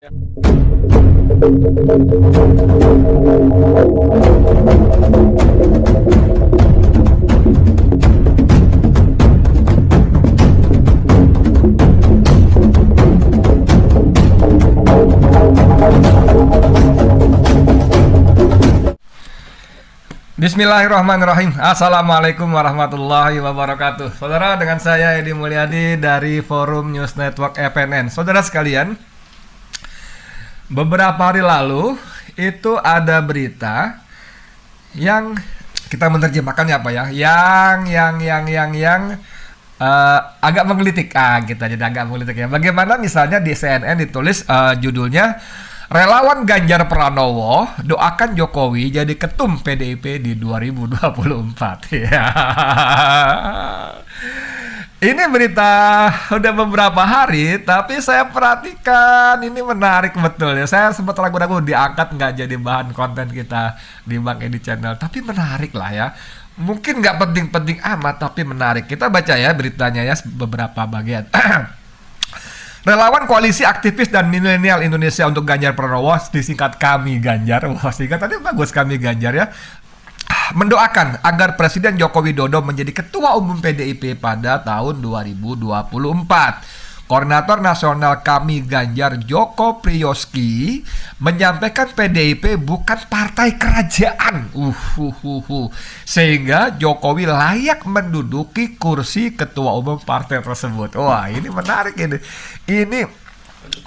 Bismillahirrahmanirrahim. Assalamualaikum warahmatullahi wabarakatuh. Saudara, dengan saya Edi Mulyadi dari Forum News Network FNN. Saudara sekalian, beberapa hari lalu itu ada berita yang kita menerjemahkannya apa ya? Yang agak menggelitik. Kita jadi agak menggelitik ya. Bagaimana misalnya di CNN ditulis judulnya Relawan Ganjar Pranowo doakan Jokowi jadi ketum PDIP di 2024. Ya. Ini berita udah beberapa hari, tapi saya perhatikan ini menarik betul ya. Saya sempat ragu-ragu diangkat nggak jadi bahan konten kita di Bang Edi Channel, tapi menarik lah ya. Mungkin nggak penting-penting amat, tapi menarik. Kita baca ya beritanya ya beberapa bagian. Relawan Koalisi Aktivis dan Milenial Indonesia untuk Ganjar Pranowo, disingkat Kami Ganjar. Wah, singkat tadi bagus, Kami Ganjar ya. Mendoakan agar Presiden Joko Widodo menjadi Ketua Umum PDIP pada tahun 2024. Koordinator Nasional Kami Ganjar Joko Priyoski menyampaikan PDIP bukan partai kerajaan. Sehingga Jokowi layak menduduki kursi Ketua Umum partai tersebut. Wah, ini menarik ini. Ini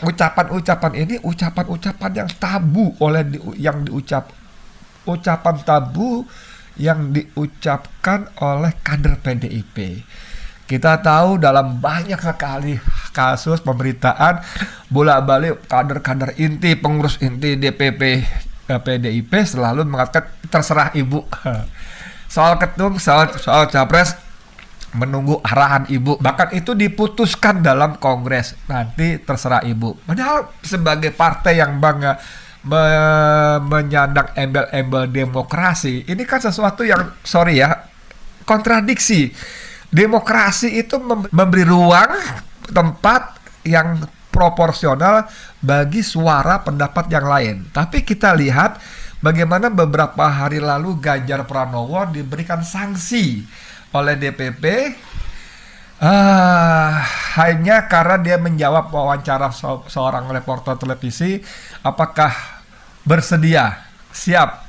ucapan-ucapan ini ucapan-ucapan yang tabu ucapan tabu yang diucapkan oleh kader PDIP. Kita tahu dalam banyak sekali kasus pemberitaan bolak-balik kader-kader inti, pengurus inti DPP PDIP selalu mengatakan terserah ibu. Soal ketum, soal capres menunggu arahan ibu. Bahkan itu diputuskan dalam kongres, nanti terserah ibu. Padahal sebagai partai yang bangga menyandang embel-embel demokrasi, ini kan sesuatu yang kontradiksi. Demokrasi itu memberi ruang tempat yang proporsional bagi suara pendapat yang lain. Tapi kita lihat bagaimana beberapa hari lalu Ganjar Pranowo diberikan sanksi oleh DPP hanya karena dia menjawab wawancara seorang reporter televisi, apakah bersedia siap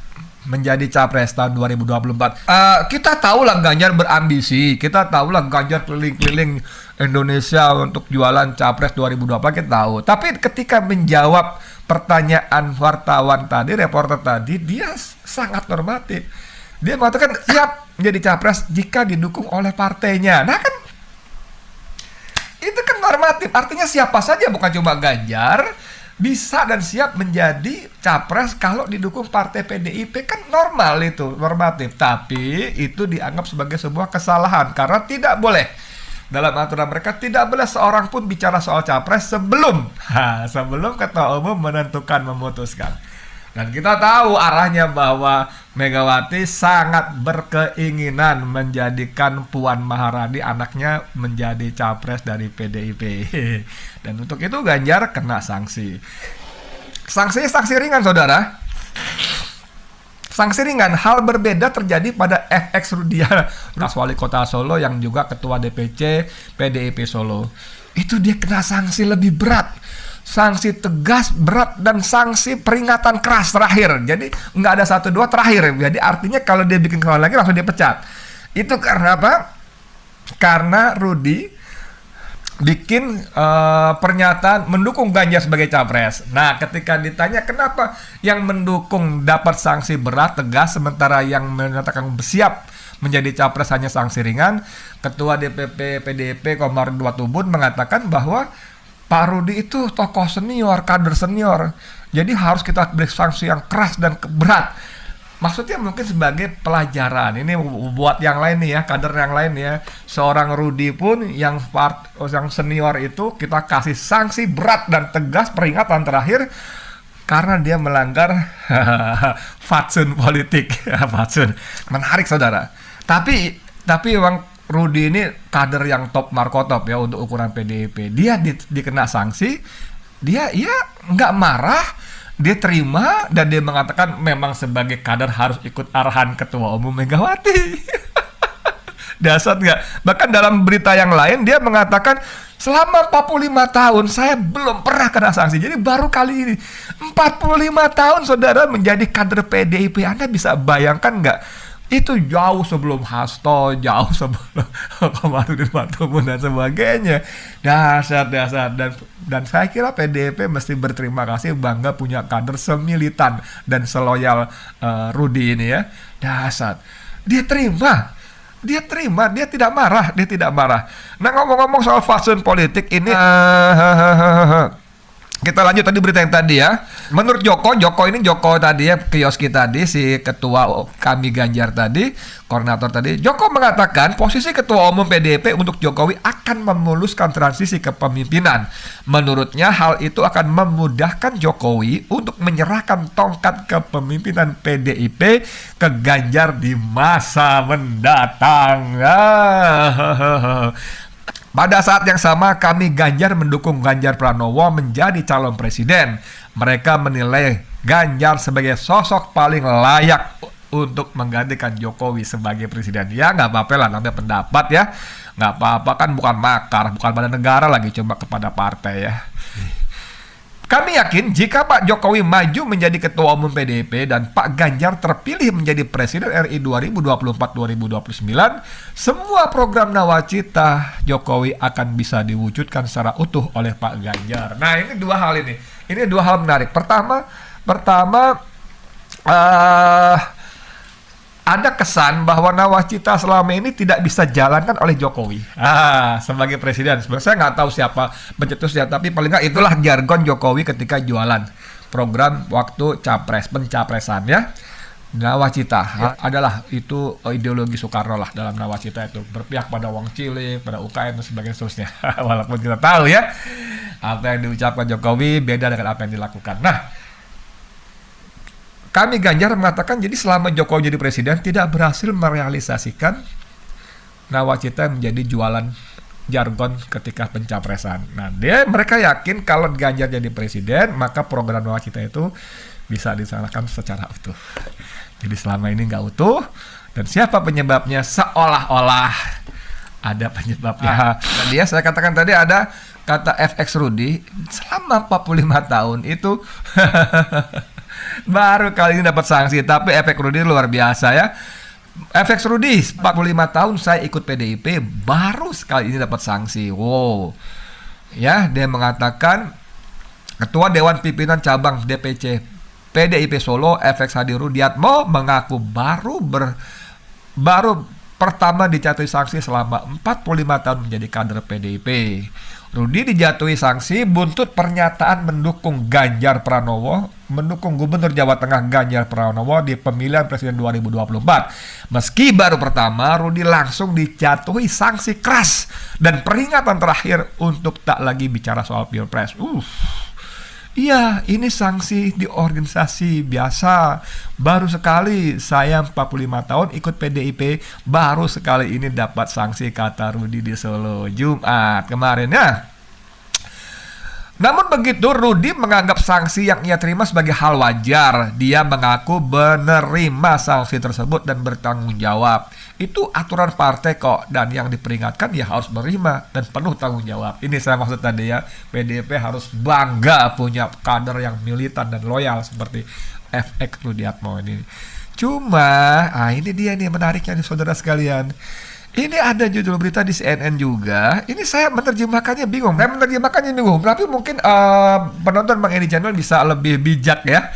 menjadi capres tahun 2024. Kita tahulah Ganjar berambisi, kita tahulah Ganjar keliling-keliling Indonesia untuk jualan capres 2024, kita tahu. Tapi ketika menjawab pertanyaan wartawan tadi, reporter tadi, dia sangat normatif. Dia mengatakan siap menjadi capres jika didukung oleh partainya. Nah kan, itu kan normatif. Artinya siapa saja, bukan cuma Ganjar, bisa dan siap menjadi capres kalau didukung partai PDIP. Kan normal, itu normatif. Tapi itu dianggap sebagai sebuah kesalahan karena tidak boleh, dalam aturan mereka tidak boleh seorang pun bicara soal capres sebelum Ketua Umum memutuskan. Dan kita tahu arahnya bahwa Megawati sangat berkeinginan menjadikan Puan Maharani anaknya menjadi capres dari PDIP. Dan untuk itu Ganjar kena sanksi. Sanksinya sanksi ringan, saudara. Sanksi ringan. Hal berbeda terjadi pada FX Rudiana, Wali Kota Solo yang juga Ketua DPC PDIP Solo. Itu dia kena sanksi lebih berat. Sanksi tegas, berat, dan sanksi peringatan keras terakhir. Jadi nggak ada 1, 2 terakhir. Jadi artinya kalau dia bikin kesalahan lagi langsung dipecat. Itu karena apa? Karena Rudi bikin pernyataan mendukung Ganjar sebagai capres. Nah, ketika ditanya kenapa yang mendukung dapat sanksi berat, tegas, sementara yang menyatakan siap menjadi capres hanya sanksi ringan, Ketua DPP PDIP Komarudin Watubun mengatakan bahwa Pak Rudi itu tokoh senior, kader senior. Jadi harus kita beri sanksi yang keras dan berat. Maksudnya mungkin sebagai pelajaran. Ini buat yang lain nih ya, kader yang lain ya. Seorang Rudi pun yang senior itu kita kasih sanksi berat dan tegas, peringatan terakhir karena dia melanggar fatsun politik. Fatsun. Menarik, saudara. Tapi memang Rudi ini kader yang top markotop ya untuk ukuran PDIP. Dia dikena sanksi dia nggak marah, dia terima dan dia mengatakan memang sebagai kader harus ikut arahan Ketua Umum Megawati. Dasar nggak? Bahkan dalam berita yang lain dia mengatakan selama 45 tahun saya belum pernah kena sanksi. Jadi baru kali ini 45 tahun saudara menjadi kader PDIP. Anda bisa bayangkan nggak? Itu jauh sebelum Hasto, jauh sebelum Komarudin Watubun dan sebagainya. Dasar dan saya kira PDIP mesti berterima kasih, bangga punya kader semilitan dan seloyal Rudi ini ya. Dasar. Dia tidak marah. Nah, ngomong-ngomong soal fatsun politik ini, kita lanjut tadi berita yang tadi ya. Menurut Joko tadi ya, Kioski tadi, si ketua kami Ganjar tadi, koordinator tadi, Joko mengatakan posisi ketua umum PDIP untuk Jokowi akan memuluskan transisi kepemimpinan. Menurutnya hal itu akan memudahkan Jokowi untuk menyerahkan tongkat kepemimpinan PDIP ke Ganjar di masa mendatang. Pada saat yang sama, kami Ganjar mendukung Ganjar Pranowo menjadi calon presiden. Mereka menilai Ganjar sebagai sosok paling layak untuk menggantikan Jokowi sebagai presiden. Ya nggak apa-apa lah, namanya pendapat ya. Nggak apa-apa, kan bukan makar, bukan badan negara lagi, cuma kepada partai ya. Kami yakin jika Pak Jokowi maju menjadi Ketua Umum PDIP dan Pak Ganjar terpilih menjadi Presiden RI 2024-2029, semua program nawacita Jokowi akan bisa diwujudkan secara utuh oleh Pak Ganjar. Nah, ini dua hal ini. Ini dua hal menarik. Pertama, ada kesan bahwa nawacita selama ini tidak bisa jalankan oleh Jokowi sebagai presiden. Sebenarnya saya nggak tahu siapa pencetusnya, tapi paling nggak itulah jargon Jokowi ketika jualan program waktu pencapresan ya. Nawacita adalah itu ideologi Soekarno lah dalam nawacita itu, berpihak pada wong cilik, pada UKM dan sebagainya seterusnya. Walaupun kita tahu ya apa yang diucapkan Jokowi beda dengan apa yang dilakukan. Nah, kami Ganjar mengatakan jadi selama Jokowi jadi presiden tidak berhasil merealisasikan nawacita menjadi jualan jargon ketika pencapresan. Nah, mereka yakin kalau Ganjar jadi presiden maka program nawacita itu bisa disalahkan secara utuh. Jadi selama ini nggak utuh, dan siapa penyebabnya? Seolah-olah ada penyebabnya. Nah, saya katakan tadi ada kata FX Rudi selama 45 tahun itu baru kali ini dapat sanksi, tapi efek Rudi luar biasa ya. Efek Rudi 45 tahun saya ikut PDIP, baru sekali ini dapat sanksi. Wow. Ya, dia mengatakan Ketua Dewan Pimpinan Cabang DPC PDIP Solo, FX Hadi Rudiatmo mengaku baru pertama dijatuhi sanksi selama 45 tahun menjadi kader PDIP. Rudi dijatuhi sanksi buntut pernyataan mendukung Ganjar Pranowo, mendukung Gubernur Jawa Tengah Ganjar Pranowo di pemilihan Presiden 2024. Meski baru pertama, Rudi langsung dijatuhi sanksi keras dan peringatan terakhir untuk tak lagi bicara soal Pilpres. Iya, ini sanksi di organisasi biasa. Baru sekali saya 45 tahun ikut PDIP, baru sekali ini dapat sanksi, kata Rudi di Solo Jumat kemarin ya. Namun begitu, Rudi menganggap sanksi yang ia terima sebagai hal wajar. Dia mengaku menerima sanksi tersebut dan bertanggung jawab. Itu aturan partai kok, dan yang diperingatkan ya harus menerima dan penuh tanggung jawab. Ini saya maksud tadi ya, PDIP harus bangga punya kader yang militan dan loyal seperti FX Rudiatmo ini. Cuma, ini dia nih menariknya nih saudara sekalian. Ini ada judul berita di CNN juga. Ini saya menerjemahkannya bingung. Tapi mungkin penonton Bang Edi Channel bisa lebih bijak ya.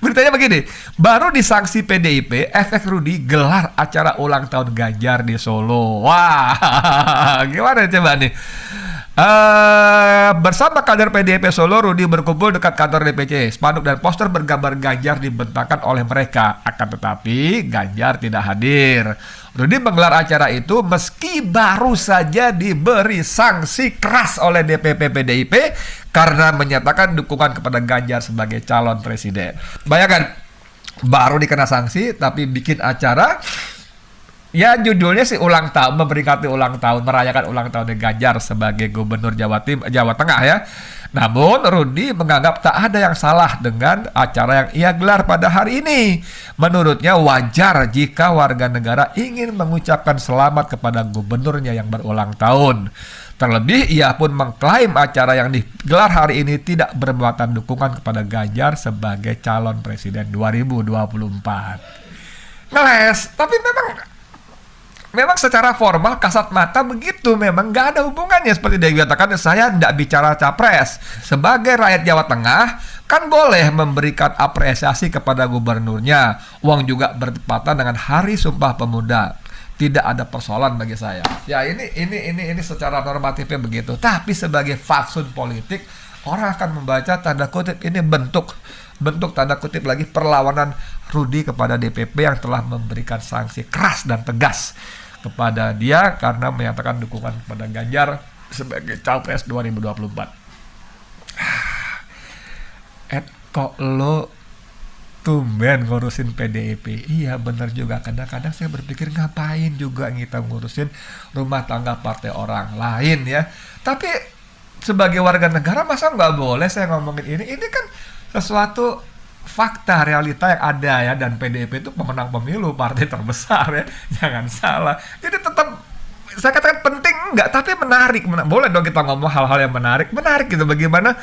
Beritanya begini. Baru disanksi PDIP, FX Rudi gelar acara ulang tahun Ganjar di Solo. Wah, gimana coba nih? Bersama kader PDIP Solo, Rudi berkumpul dekat kantor DPC. Spanduk dan poster bergambar Ganjar dibentangkan oleh mereka. Akan tetapi Ganjar tidak hadir. Rudi menggelar acara itu meski baru saja diberi sanksi keras oleh DPP PDIP karena menyatakan dukungan kepada Ganjar sebagai calon presiden. Bayangkan, baru dikena sanksi tapi bikin acara. Ya, judulnya sih ulang tahun, memperingati ulang tahun, merayakan ulang tahun Ganjar sebagai Gubernur Jawa Tengah ya. Namun, Rudi menganggap tak ada yang salah dengan acara yang ia gelar pada hari ini. Menurutnya wajar jika warga negara ingin mengucapkan selamat kepada gubernurnya yang berulang tahun. Terlebih, ia pun mengklaim acara yang digelar hari ini tidak bermuatan dukungan kepada Ganjar sebagai calon presiden 2024. Ngeles, tapi memang secara formal kasat mata begitu, memang nggak ada hubungannya. Seperti dia katakan, saya tidak bicara capres. Sebagai rakyat Jawa Tengah kan boleh memberikan apresiasi kepada gubernurnya. Uang juga bertepatan dengan Hari Sumpah Pemuda. Tidak ada persoalan bagi saya. Ya ini secara normatifnya begitu. Tapi sebagai faksun politik, orang akan membaca tanda kutip ini bentuk tanda kutip lagi perlawanan Rudi kepada DPP yang telah memberikan sanksi keras dan tegas kepada dia karena menyatakan dukungan kepada Ganjar sebagai Capres 2024. Kok lo tumben ngurusin PDIP? Iya benar juga, kadang-kadang saya berpikir ngapain juga kita ngurusin rumah tangga partai orang lain ya. Tapi sebagai warga negara masa nggak boleh saya ngomongin ini kan sesuatu fakta realita yang ada ya, dan PDIP itu pemenang pemilu, partai terbesar ya, jangan salah. Jadi tetap saya katakan penting enggak, tapi menarik. Boleh dong kita ngomong hal-hal yang menarik gitu, bagaimana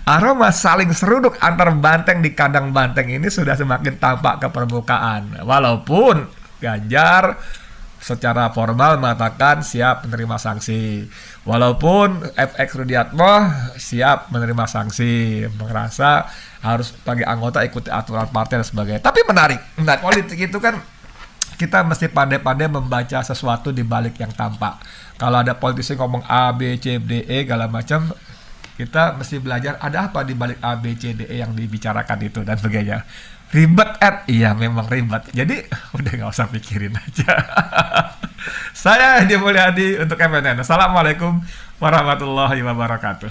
aroma saling seruduk antar banteng di kandang banteng ini sudah semakin tampak ke permukaan. Walaupun Ganjar secara formal mengatakan siap menerima sanksi, walaupun FX Rudiatmo siap menerima sanksi, merasa harus bagi anggota ikuti aturan partai dan sebagainya. Tapi menarik. Politik itu kan kita mesti pandai-pandai membaca sesuatu di balik yang tampak. Kalau ada politisi ngomong A, B, C, D, E segala macam, kita mesti belajar ada apa di balik A, B, C, D, E yang dibicarakan itu dan sebagainya. Ribet, iya memang ribet. Jadi udah nggak usah pikirin aja. Saya Edi Mulyadi untuk MNN. Assalamualaikum warahmatullahi wabarakatuh.